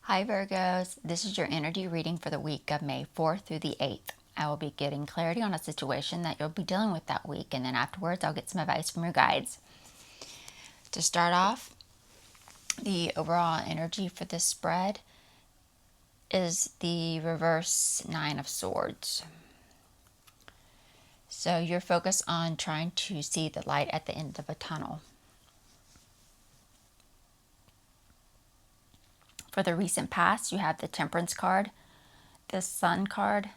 Hi Virgos, this is your energy reading for the week of May 4th through the 8th. I will be getting clarity on a situation that you'll be dealing with that week, and then afterwards I'll get some advice from your guides. To start off, the overall energy for this spread is the reverse Nine of Swords. So you're focused on trying to see the light at the end of a tunnel. For the recent past, you have the Temperance card, the Sun card,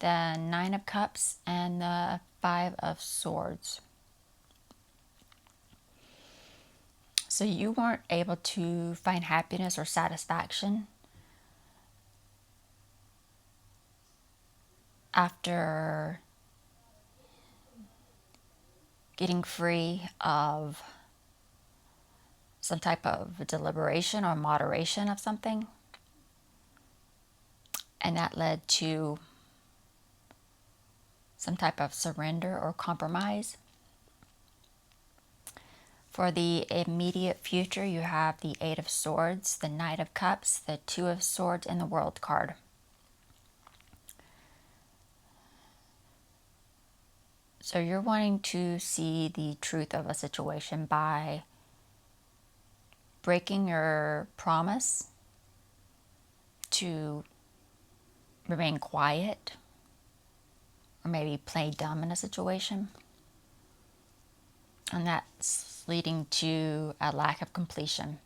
the Nine of Cups, and the Five of Swords. So you weren't able to find happiness or satisfaction after getting free of some type of deliberation or moderation of something. And that led to some type of surrender or compromise. For the immediate future, you have the Eight of Swords, the Knight of Cups, the Two of Swords, and the World card. So you're wanting to see the truth of a situation by breaking your promise to remain quiet or maybe play dumb in a situation. And that's leading to a lack of completion.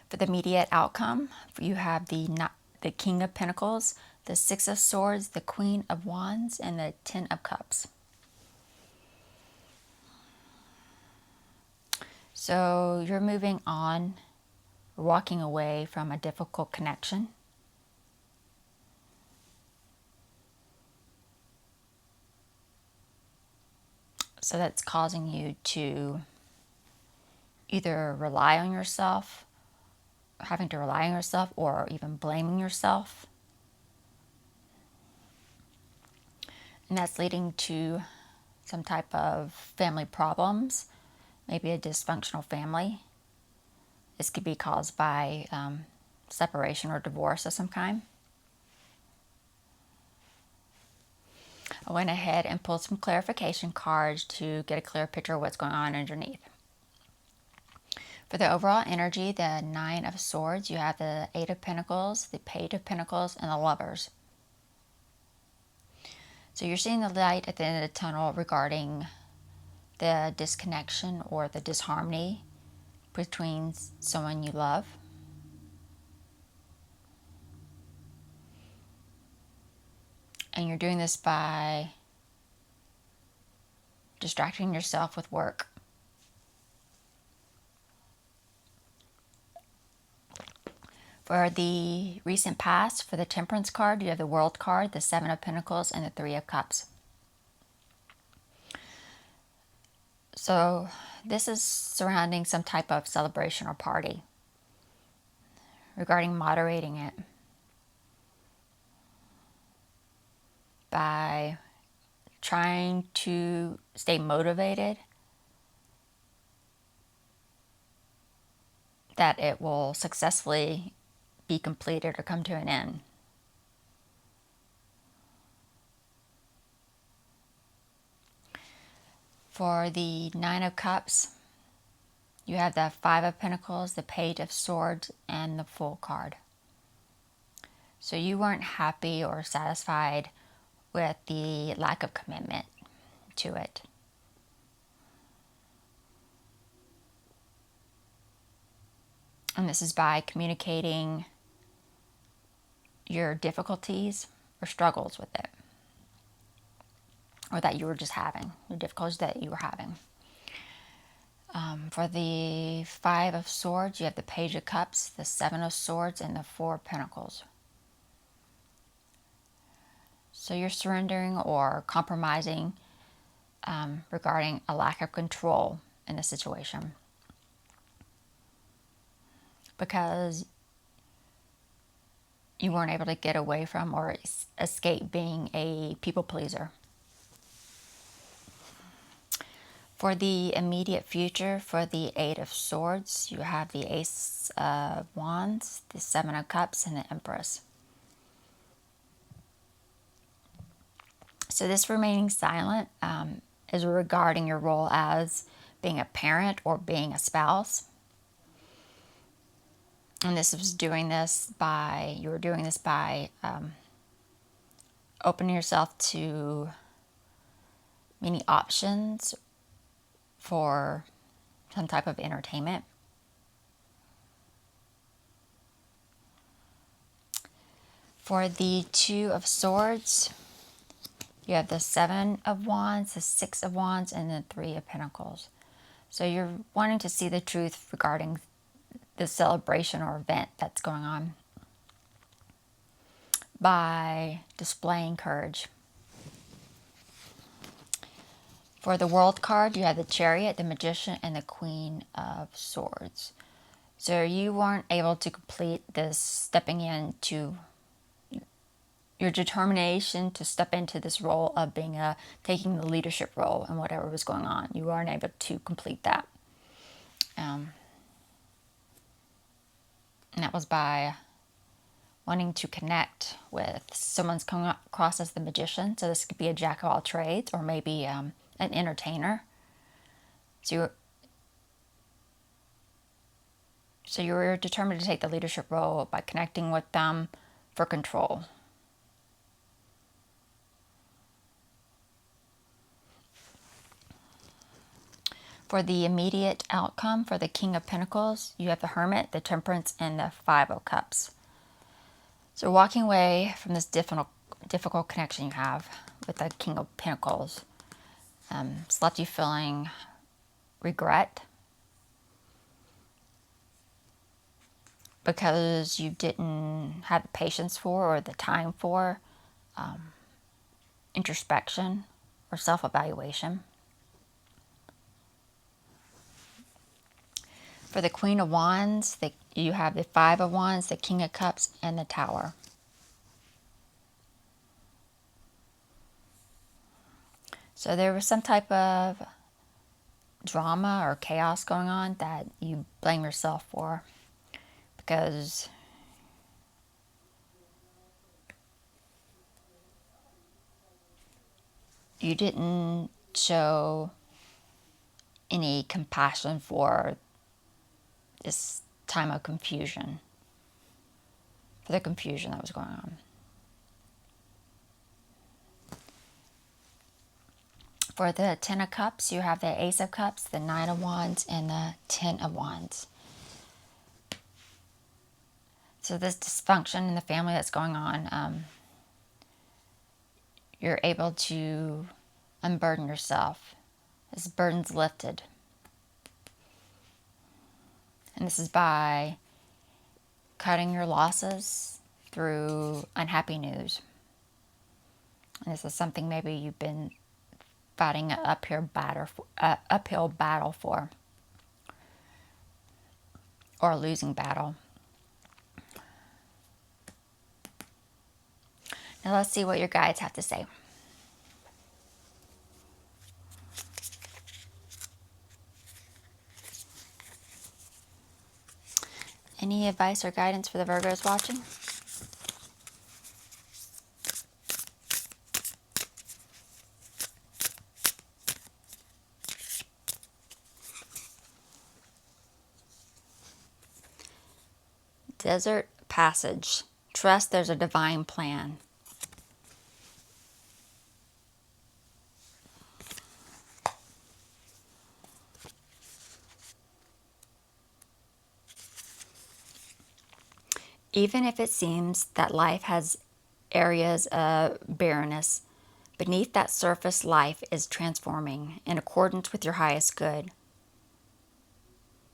For the immediate outcome, you have the King of Pentacles, the Six of Swords, the Queen of Wands, and the Ten of Cups. So you're moving on, walking away from a difficult connection. So that's causing you to either rely on yourself, having to rely on yourself, or even blaming yourself. And that's leading to some type of family problems, maybe a dysfunctional family. This could be caused by separation or divorce of some kind. I went ahead and pulled some clarification cards to get a clear picture of what's going on underneath. For the overall energy, the Nine of Swords, you have the Eight of Pentacles, the Page of Pentacles, and the Lovers. So you're seeing the light at the end of the tunnel regarding the disconnection or the disharmony between someone you love. And you're doing this by distracting yourself with work. For the recent past, for the Temperance card, you have the World card, the Seven of Pentacles, and the Three of Cups. So this is surrounding some type of celebration or party, regarding moderating it by trying to stay motivated that it will successfully be completed or come to an end. For the Nine of Cups, you have the Five of Pentacles, the Page of Swords, and the Fool card. So you weren't happy or satisfied with the lack of commitment to it. And this is by communicating your difficulties or struggles with it, or that you were just having, the difficulties that you were having. For the Five of Swords, you have the Page of Cups, the Seven of Swords, and the Four of Pentacles. So you're surrendering or compromising regarding a lack of control in a situation, because you weren't able to get away from or escape being a people pleaser. For the immediate future, for the Eight of Swords, you have the Ace of Wands, the Seven of Cups, and the Empress. So this remaining silent is regarding your role as being a parent or being a spouse. And you were doing this by opening yourself to many options for some type of entertainment. For the Two of Swords, you have the Seven of Wands, the Six of Wands, and the Three of Pentacles. So you're wanting to see the truth regarding the celebration or event that's going on by displaying courage. For the World card, you have the Chariot, the Magician, and the Queen of Swords. So you weren't able to complete this stepping into your determination to step into this role of taking the leadership role in whatever was going on. You weren't able to complete that. And that was by wanting to connect with someone's coming across as the magician. So this could be a jack of all trades, or maybe an entertainer. So you were determined to take the leadership role by connecting with them for control. For the immediate outcome, for the King of Pentacles, you have the Hermit, the Temperance, and the Five of Cups. So walking away from this difficult connection you have with the King of Pentacles, it's left you feeling regret because you didn't have the patience for or the time for introspection or self-evaluation. For the Queen of Wands, you have the Five of Wands, the King of Cups, and the Tower. So there was some type of drama or chaos going on that you blame yourself for because you didn't show any compassion for this time of confusion, for the confusion that was going on. For the Ten of Cups, you have the Ace of Cups, the Nine of Wands, and the Ten of Wands. So this dysfunction in the family that's going on, you're able to unburden yourself. This burden's lifted. And this is by cutting your losses through unhappy news. And this is something maybe you've been fighting an uphill battle for, or a losing battle. Now let's see what your guides have to say. Any advice or guidance for the Virgos watching? Desert passage. Trust there's a divine plan. Even if it seems that life has areas of barrenness, beneath that surface life is transforming in accordance with your highest good.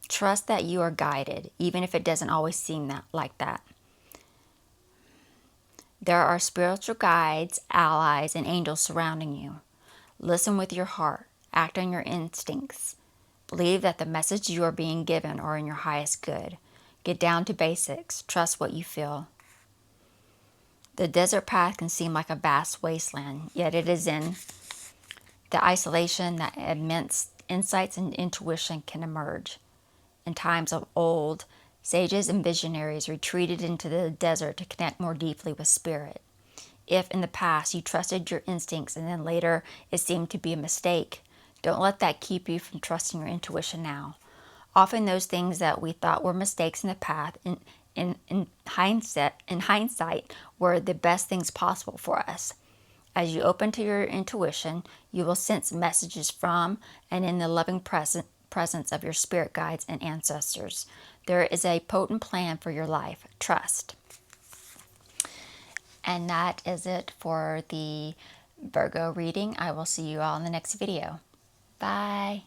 Trust that you are guided, even if it doesn't always seem like that. There are spiritual guides, allies, and angels surrounding you. Listen with your heart. Act on your instincts. Believe that the message you are being given are in your highest good. Get down to basics. Trust what you feel. The desert path can seem like a vast wasteland, yet it is in the isolation that immense insights and intuition can emerge. In times of old, sages and visionaries retreated into the desert to connect more deeply with spirit. If in the past you trusted your instincts and then later it seemed to be a mistake, don't let that keep you from trusting your intuition now. Often those things that we thought were mistakes in the past, in hindsight, were the best things possible for us. As you open to your intuition, you will sense messages from and in the loving presence of your spirit guides and ancestors. There is a potent plan for your life. Trust. And that is it for the Virgo reading. I will see you all in the next video. Bye.